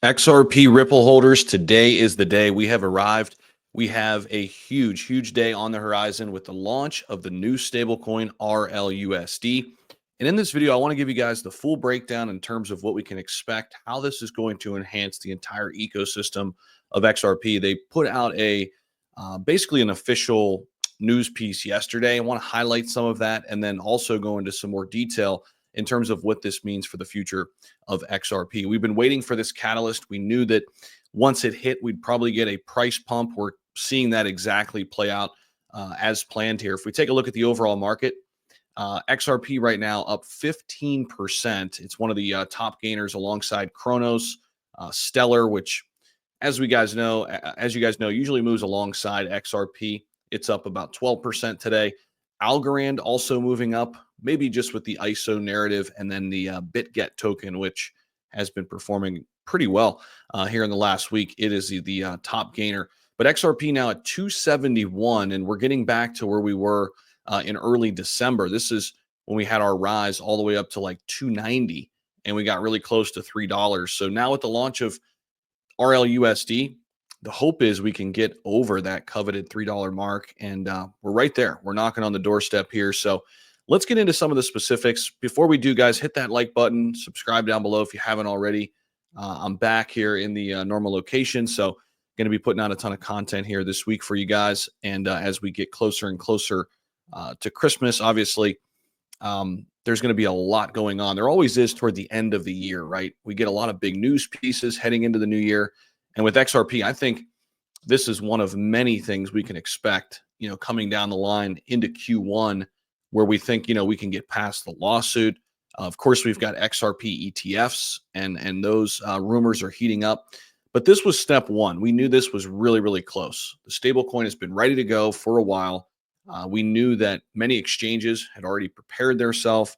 XRP Ripple holders, today is the day. We have arrived. We have a huge day on the horizon with the launch of the new stablecoin Rlusd. And in this video, I want to give you guys the full breakdown in terms of what we can expect, how this is going to enhance the entire ecosystem of XRP. They put out a basically an official news piece yesterday. I want to highlight some of that and then also go into some more detail in terms of what this means for the future of XRP. We've been waiting for this catalyst. We knew that once it hit, we'd probably get a price pump. We're seeing that exactly play out as planned here. If we take a look at the overall market, XRP right now up 15%. It's one of the top gainers alongside Cronos, Stellar, which as you guys know, usually moves alongside XRP. It's up about 12% today. Algorand also moving up, maybe just with the ISO narrative, and then the BitGet token, which has been performing pretty well here in the last week. It is the top gainer. But XRP now at 271, and we're getting back to where we were in early December. This is when we had our rise all the way up to like 290, and we got really close to $3. So now with the launch of Rlusd, the hope is we can get over that coveted $3 mark, and we're right there. We're knocking on the doorstep here. So let's get into some of the specifics. Before we do, guys, hit that like button, subscribe down below if you haven't already. I'm back here in the normal location, so going to be putting out a ton of content here this week for you guys. And as we get closer and closer to Christmas, obviously, there's going to be a lot going on. There always is toward the end of the year, right? We get a lot of big news pieces heading into the new year. And with XRP, I think this is one of many things we can expect, coming down the line into Q1, where we think, we can get past the lawsuit. Of course, we've got XRP ETFs, and those rumors are heating up. But this was step one. We knew this was really close. The stablecoin has been ready to go for a while. We knew that many exchanges had already prepared themselves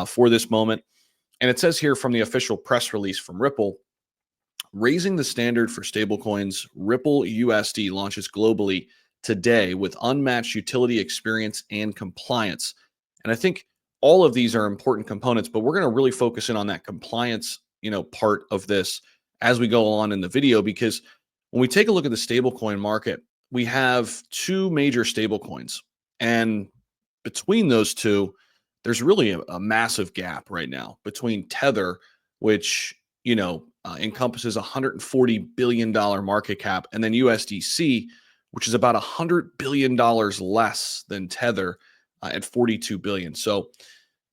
for this moment. And it says here from the official press release from Ripple, raising the standard for stablecoins, Ripple USD launches globally today with unmatched utility, experience, and compliance. And I think all of these are important components, but we're going to really focus in on that compliance, part of this as we go on in the video, because when we take a look at the stablecoin market, we have two major stablecoins, and between those two, there's really a massive gap right now between Tether, which encompasses $140 billion market cap, and then USDC, which is about $100 billion less than Tether at $42 billion. So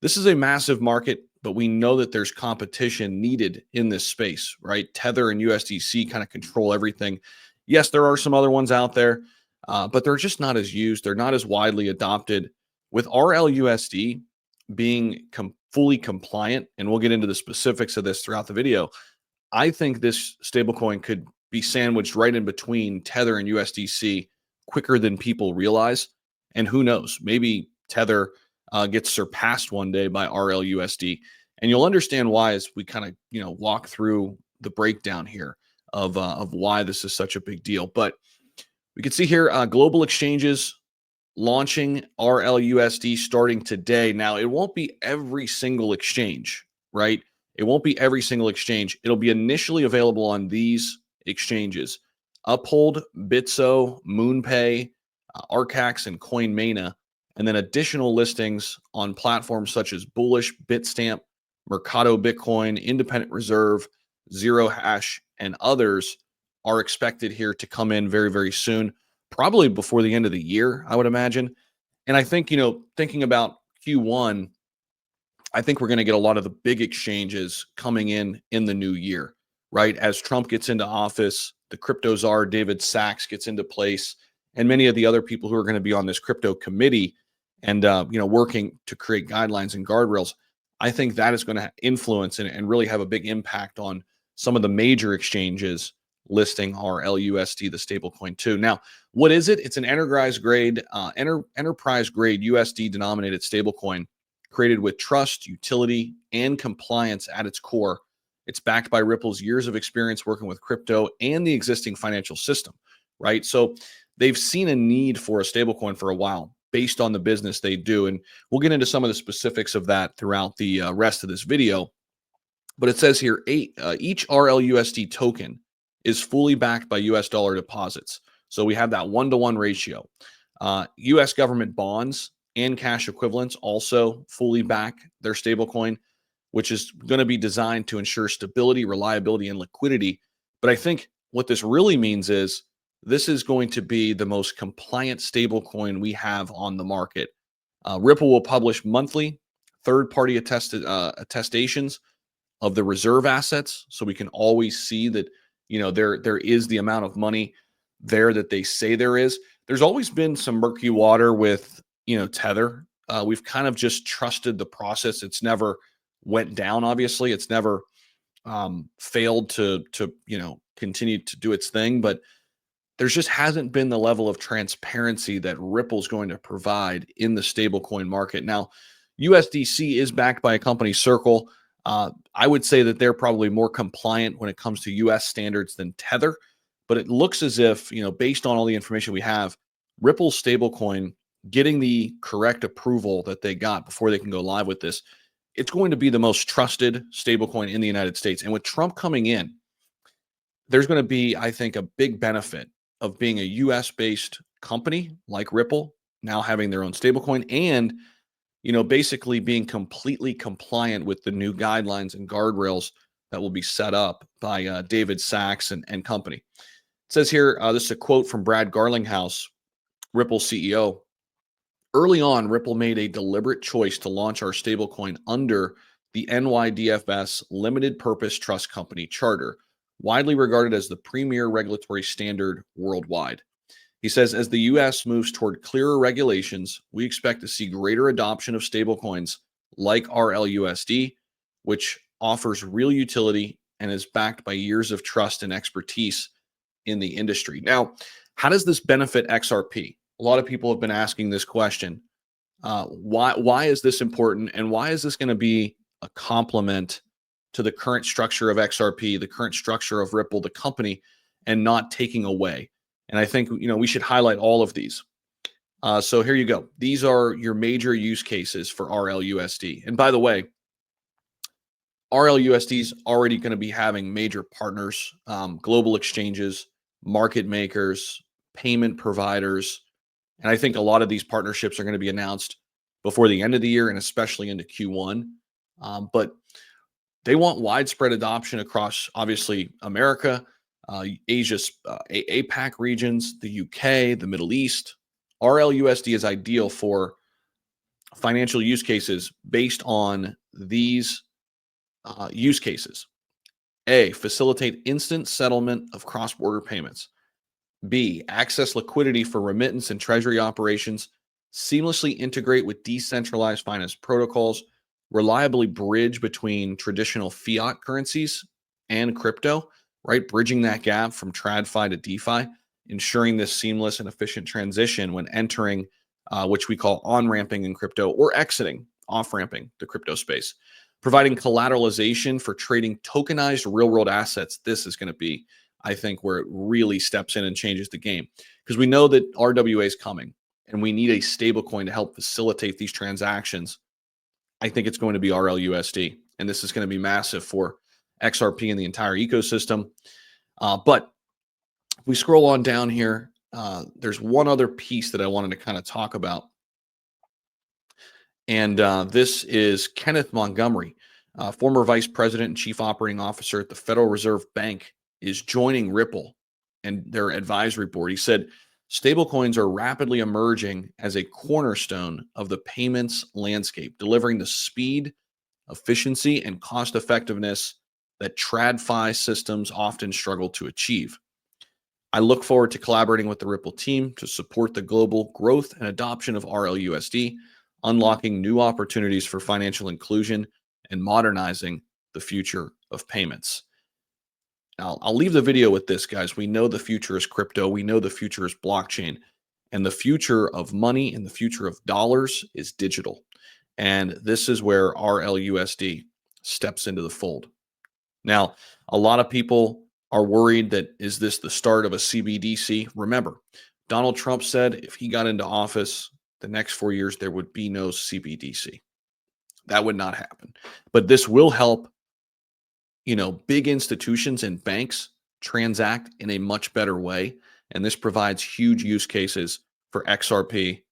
this is a massive market, but we know that there's competition needed in this space, right? Tether and USDC kind of control everything. Yes, there are some other ones out there, but they're just not as used. They're not as widely adopted. With Rlusd being fully compliant, and we'll get into the specifics of this throughout the video, I think this stablecoin could be sandwiched right in between Tether and USDC quicker than people realize. And who knows, maybe Tether gets surpassed one day by Rlusd. And you'll understand why as we kind of, walk through the breakdown here of why this is such a big deal. But we can see here global exchanges launching Rlusd starting today. Now, it won't be every single exchange, right? It won't be every single exchange. It'll be initially available on these exchanges: Uphold, Bitso, MoonPay, Arcax, and CoinMania, and then additional listings on platforms such as Bullish, Bitstamp, Mercado Bitcoin, Independent Reserve, Zero Hash, and others are expected here to come in very soon, probably before the end of the year, I would imagine. And I think, thinking about Q1, I think we're going to get a lot of the big exchanges coming in the new year, right? As Trump gets into office, the crypto czar, David Sachs, gets into place, and many of the other people who are going to be on this crypto committee and, working to create guidelines and guardrails. I think that is going to influence and really have a big impact on some of the major exchanges listing Rlusd, the stablecoin too. Now, what is it? It's an enterprise grade USD denominated stablecoin created with trust, utility, and compliance at its core. It's backed by Ripple's years of experience working with crypto and the existing financial system, right? So they've seen a need for a stablecoin for a while based on the business they do. And we'll get into some of the specifics of that throughout the rest of this video. But it says here each RLUSD token is fully backed by US dollar deposits. So we have that 1-to-1 ratio. US government bonds and cash equivalents also fully back their stablecoin, which is going to be designed to ensure stability, reliability, and liquidity. But I think what this really means is this is going to be the most compliant stablecoin we have on the market. Ripple will publish monthly third-party attestations of the reserve assets, so we can always see that there is the amount of money there that they say there is. There's always been some murky water with Tether. We've kind of just trusted the process. It's never went down. Obviously, it's never failed to continue to do its thing, but there's just hasn't been the level of transparency that Ripple's going to provide in the stablecoin market. Now, USDC is backed by a company, Circle. I would say that they're probably more compliant when it comes to US standards than Tether, but it looks as if, based on all the information we have, Ripple's stablecoin getting the correct approval that they got before they can go live with this, it's going to be the most trusted stablecoin in the United States. And with Trump coming in, there's going to be, I think, a big benefit of being a US based company like Ripple, now having their own stablecoin, and basically being completely compliant with the new guidelines and guardrails that will be set up by David Sachs and company. It says here, this is a quote from Brad Garlinghouse, Ripple CEO. Early on, Ripple made a deliberate choice to launch our stablecoin under the NYDFS Limited Purpose Trust Company charter, widely regarded as the premier regulatory standard worldwide. He says, as the U.S. moves toward clearer regulations, we expect to see greater adoption of stablecoins like RLUSD, which offers real utility and is backed by years of trust and expertise in the industry. Now, how does this benefit XRP? A lot of people have been asking this question. Why is this important, and why is this going to be a complement to the current structure of XRP, the current structure of Ripple, the company, and not taking away? And I think we should highlight all of these. So here you go. These are your major use cases for RLUSD. And by the way, RLUSD is already going to be having major partners, global exchanges, market makers, payment providers. And I think a lot of these partnerships are going to be announced before the end of the year and especially into Q1. But they want widespread adoption across, obviously, America, Asia, APAC regions, the UK, the Middle East. RLUSD is ideal for financial use cases based on these use cases. A, facilitate instant settlement of cross-border payments. B, access liquidity for remittance and treasury operations, seamlessly integrate with decentralized finance protocols, reliably bridge between traditional fiat currencies and crypto, right? Bridging that gap from TradFi to DeFi, ensuring this seamless and efficient transition when entering, which we call on-ramping in crypto, or exiting, off-ramping the crypto space. Providing collateralization for trading tokenized real-world assets. This is going to be, I think, where it really steps in and changes the game, because we know that RWA is coming and we need a stable coin to help facilitate these transactions. I think it's going to be RLUSD, and this is going to be massive for XRP and the entire ecosystem. But if we scroll on down here, there's one other piece that I wanted to kind of talk about. And this is Kenneth Montgomery, former vice president and chief operating officer at the Federal Reserve Bank, is joining Ripple and their advisory board. He said, stablecoins are rapidly emerging as a cornerstone of the payments landscape, delivering the speed, efficiency, and cost effectiveness that TradFi systems often struggle to achieve. I look forward to collaborating with the Ripple team to support the global growth and adoption of RLUSD, unlocking new opportunities for financial inclusion and modernizing the future of payments. Now, I'll leave the video with this, guys. We know the future is crypto. We know the future is blockchain. And the future of money and the future of dollars is digital. And this is where RLUSD steps into the fold. Now, a lot of people are worried that, is this the start of a CBDC? Remember, Donald Trump said if he got into office, the next 4 years, there would be no CBDC. That would not happen. But this will help big institutions and banks transact in a much better way. And this provides huge use cases for XRP,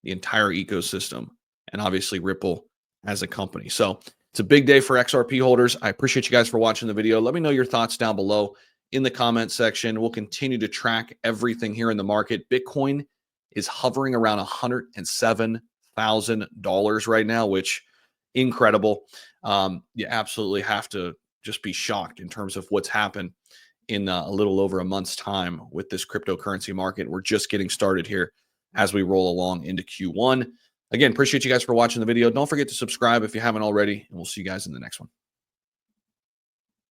the entire ecosystem, and obviously Ripple as a company. So it's a big day for XRP holders. I appreciate you guys for watching the video. Let me know your thoughts down below in the comment section. We'll continue to track everything here in the market. Bitcoin is hovering around $107,000 right now, which incredible. You absolutely have to just be shocked in terms of what's happened in a little over a month's time with this cryptocurrency market. We're just getting started here as we roll along into Q1. Again, appreciate you guys for watching the video. Don't forget to subscribe if you haven't already, and we'll see you guys in the next one.